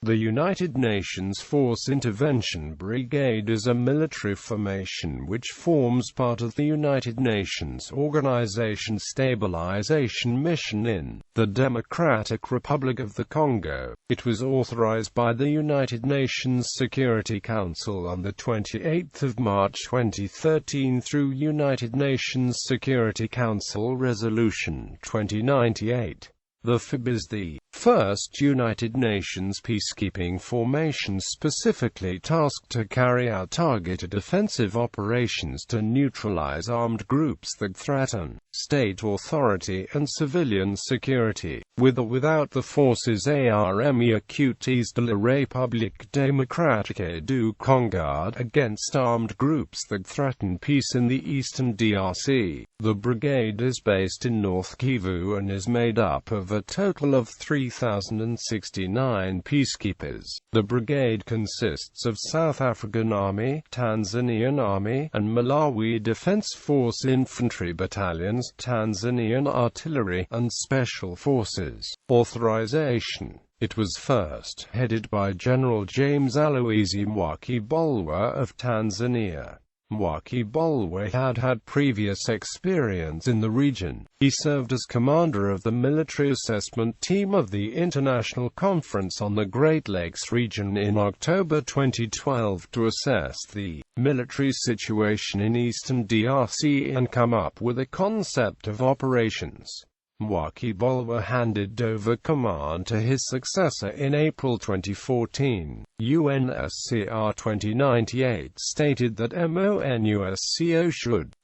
The United Nations Force Intervention Brigade is a military formation which forms part of the United Nations Organization Stabilization mission in the Democratic Republic of the Congo. It was authorized by the United Nations Security Council on the 28th of March 2013 through United Nations Security Council Resolution 2098. The FIB is the first United Nations peacekeeping formation specifically tasked to carry out targeted offensive operations to neutralize armed groups that threaten state authority and civilian security, with or without the Forces Armées activities de la République Démocratique du Congo against armed groups that threaten peace in the eastern DRC. The brigade is based in North Kivu and is made up of a total of 3,069 peacekeepers. The brigade consists of South African Army, Tanzanian Army, and Malawi Defense Force infantry battalions, Tanzanian artillery, and special forces. Authorization. It was first headed by General James Aloisi Mwakibolwa of Tanzania. Mwakibolwa had previous experience in the region. He served as commander of the military assessment team of the International Conference on the Great Lakes region in October 2012 to assess the military situation in eastern DRC and come up with a concept of operations. Mwakibolwa handed over command to his successor in April 2014. UNSCR 2098 stated that MONUSCO should,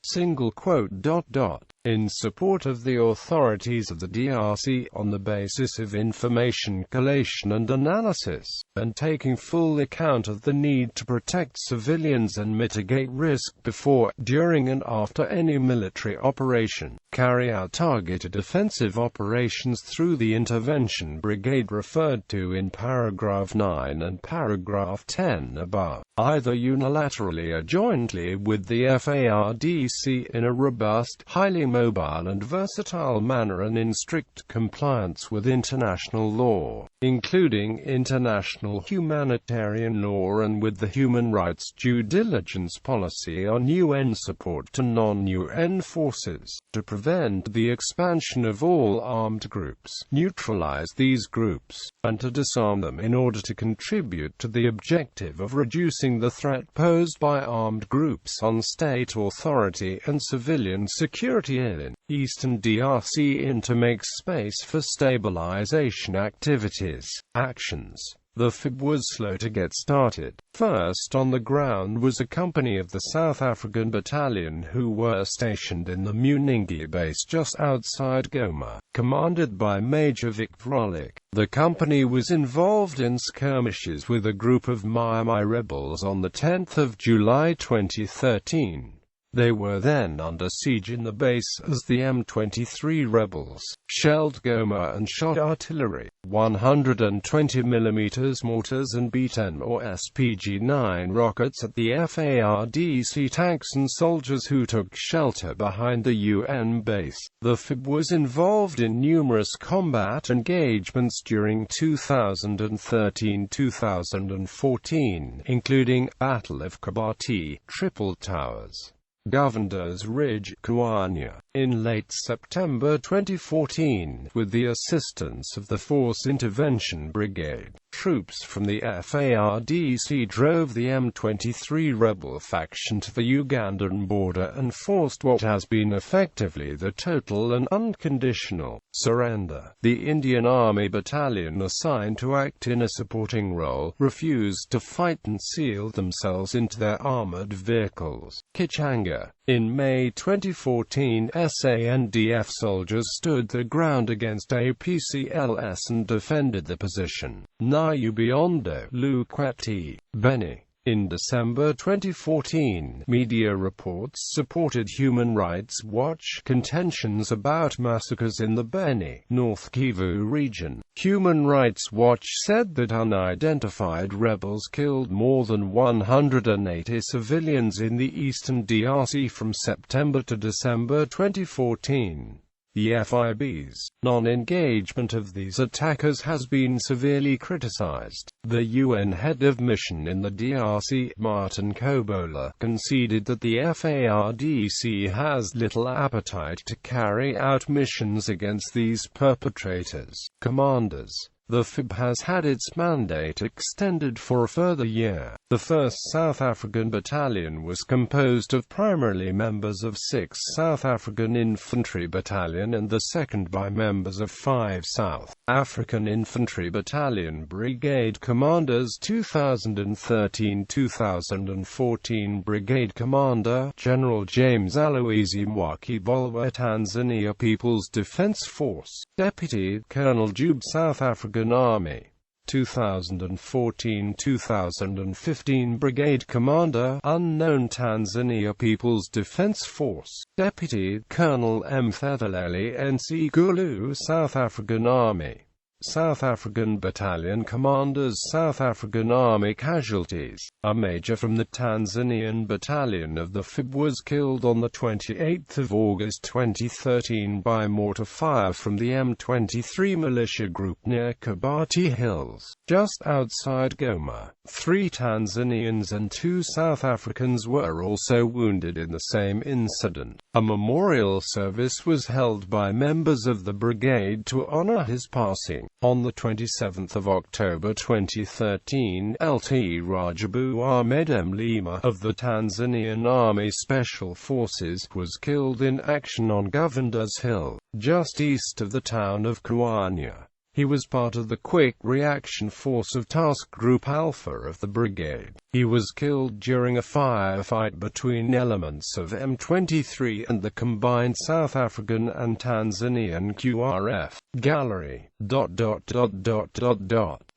in support of the authorities of the DRC, on the basis of information collation and analysis, and taking full account of the need to protect civilians and mitigate risk before, during and after any military operation, carry out targeted offensive operations through the intervention brigade referred to in paragraph 9 and paragraph 10 above, either unilaterally or jointly with the FARDC in a robust, highly mobile and versatile manner and in strict compliance with international law, including international humanitarian law and with the human rights due diligence policy on UN support to non-UN forces, to prevent the expansion of all armed groups, neutralize these groups, and to disarm them in order to contribute to the objective of reducing the threat posed by armed groups on state authority and civilian security in eastern DRC and to make space for stabilization activities. Actions. The FIB was slow to get started. First on the ground was a company of the South African Battalion who were stationed in the Muningi base just outside Goma, commanded by Major Vic Vrolik. The company was involved in skirmishes with a group of Mai rebels on the 10th of July 2013. They were then under siege in the base as the M23 rebels shelled Goma and shot artillery, 120mm mortars and B-10 or SPG-9 rockets at the FARDC tanks and soldiers who took shelter behind the UN base. The FIB was involved in numerous combat engagements during 2013-2014, including Battle of Kabati, Triple Towers, Governor's Ridge, Kouania. In late September 2014, with the assistance of the Force Intervention Brigade, troops from the FARDC drove the M23 rebel faction to the Ugandan border and forced what has been effectively the total and unconditional surrender. The Indian Army Battalion assigned to act in a supporting role refused to fight and sealed themselves into their armored vehicles. Kichanga. In May 2014, SANDF soldiers stood their ground against APCLS and defended the position. Nyubiondo, Lukweti, Beni. In December 2014, media reports supported Human Rights Watch contentions about massacres in the Beni, North Kivu region. Human Rights Watch said that unidentified rebels killed more than 180 civilians in the eastern DRC from September to December 2014. The FIB's non-engagement of these attackers has been severely criticized. The UN head of mission in the DRC, Martin Kobola, conceded that the FARDC has little appetite to carry out missions against these perpetrators. Commanders. The FIB has had its mandate extended for a further year. The 1st South African Battalion was composed of primarily members of 6th South African Infantry Battalion and the 2nd by members of 5 South African Infantry Battalion Brigade Commanders. 2013-2014 Brigade Commander General James Aloisi Mwakibolwa, Tanzania People's Defence Force. Deputy Colonel Jube, South African Army. 2014-2015 Brigade Commander unknown, Tanzania People's Defence Force. Deputy Colonel M. Thedaleli NC Gulu, South African Army. South African Battalion Commanders, South African Army casualties. A major from the Tanzanian Battalion of the FIB was killed on 28 August 2013 by mortar fire from the M23 militia group near Kabati Hills, just outside Goma. 3 Tanzanians and 2 South Africans were also wounded in the same incident. A memorial service was held by members of the brigade to honor his passing. On 27 October 2013, Lt. Rajabu Ahmed M. Lima, of the Tanzanian Army Special Forces, was killed in action on Governor's Hill, just east of the town of Kawanya. He was part of the Quick Reaction Force of Task Group Alpha of the brigade. He was killed during a firefight between elements of M23 and the combined South African and Tanzanian QRF. Gallery.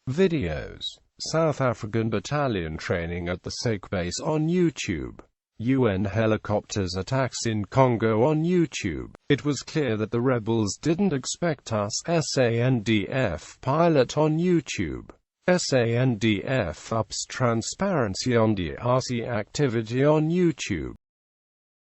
Videos. South African Battalion training at the SAC base on YouTube. UN helicopters attacks in Congo on YouTube. It was clear that the rebels didn't expect us. SANDF pilot on YouTube. SANDF ups transparency on DRC activity on YouTube.